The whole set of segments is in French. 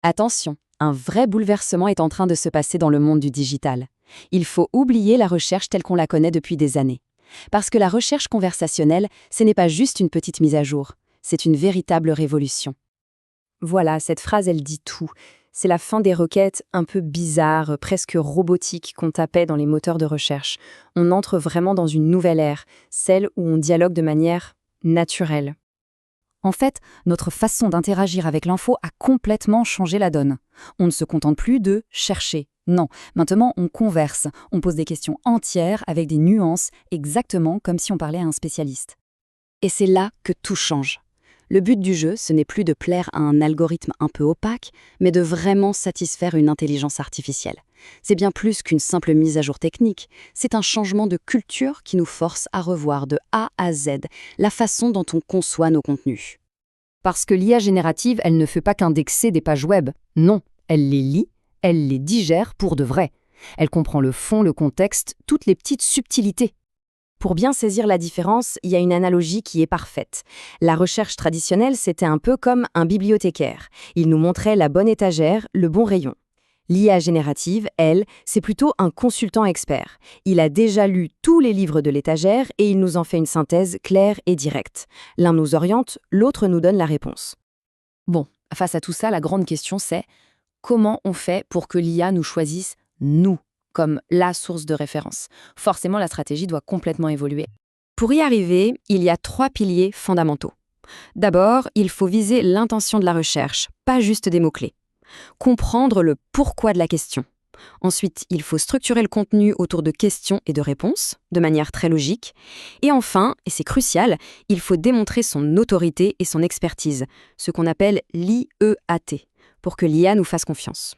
Attention, un vrai bouleversement est en train de se passer dans le monde du digital. Il faut oublier la recherche telle qu'on la connaît depuis des années. Parce que la recherche conversationnelle, ce n'est pas juste une petite mise à jour, c'est une véritable révolution. Voilà, cette phrase, elle dit tout. C'est la fin des requêtes un peu bizarres, presque robotiques qu'on tapait dans les moteurs de recherche. On entre vraiment dans une nouvelle ère, celle où on dialogue de manière naturelle. En fait, notre façon d'interagir avec l'info a complètement changé la donne. On ne se contente plus de chercher. Non, maintenant on converse, on pose des questions entières avec des nuances, exactement comme si on parlait à un spécialiste. Et c'est là que tout change. Le but du jeu, ce n'est plus de plaire à un algorithme un peu opaque, mais de vraiment satisfaire une intelligence artificielle. C'est bien plus qu'une simple mise à jour technique, c'est un changement de culture qui nous force à revoir de A à Z la façon dont on conçoit nos contenus. Parce que l'IA générative, elle ne fait pas qu'indexer des pages web. Non, elle les lit, elle les digère pour de vrai. Elle comprend le fond, le contexte, toutes les petites subtilités. Pour bien saisir la différence, il y a une analogie qui est parfaite. La recherche traditionnelle, c'était un peu comme un bibliothécaire. Il nous montrait la bonne étagère, le bon rayon. L'IA générative, elle, c'est plutôt un consultant expert. Il a déjà lu tous les livres de l'étagère et il nous en fait une synthèse claire et directe. L'un nous oriente, l'autre nous donne la réponse. Bon, face à tout ça, la grande question c'est comment on fait pour que l'IA nous choisisse, nous, comme la source de référence? Forcément, la stratégie doit complètement évoluer. Pour y arriver, il y a 3 piliers fondamentaux. D'abord, il faut viser l'intention de la recherche, pas juste des mots-clés. Comprendre le pourquoi de la question. Ensuite, il faut structurer le contenu autour de questions et de réponses, de manière très logique. Et enfin, et c'est crucial, il faut démontrer son autorité et son expertise, ce qu'on appelle l'IEAT, pour que l'IA nous fasse confiance.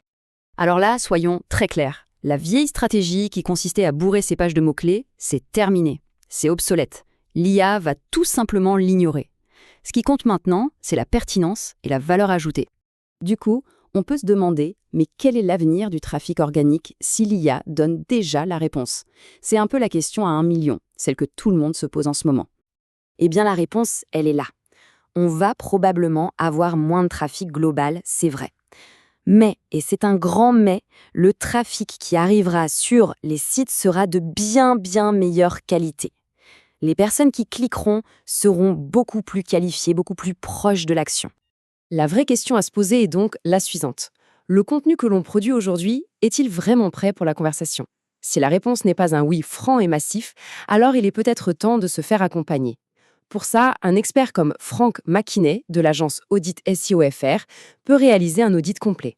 Alors là, soyons très clairs. La vieille stratégie qui consistait à bourrer ces pages de mots-clés, c'est terminé. C'est obsolète. L'IA va tout simplement l'ignorer. Ce qui compte maintenant, c'est la pertinence et la valeur ajoutée. Du coup, on peut se demander, mais quel est l'avenir du trafic organique si l'IA donne déjà la réponse? C'est un peu la question à 1 million, celle que tout le monde se pose en ce moment. Eh bien la réponse, elle est là. On va probablement avoir moins de trafic global, c'est vrai. Mais, et c'est un grand mais, le trafic qui arrivera sur les sites sera de bien meilleure qualité. Les personnes qui cliqueront seront beaucoup plus qualifiées, beaucoup plus proches de l'action. La vraie question à se poser est donc la suivante. Le contenu que l'on produit aujourd'hui est-il vraiment prêt pour la conversation? Si la réponse n'est pas un oui franc et massif, alors il est peut-être temps de se faire accompagner. Pour ça, un expert comme Franck McKinney de l'agence Audit SEO FR peut réaliser un audit complet.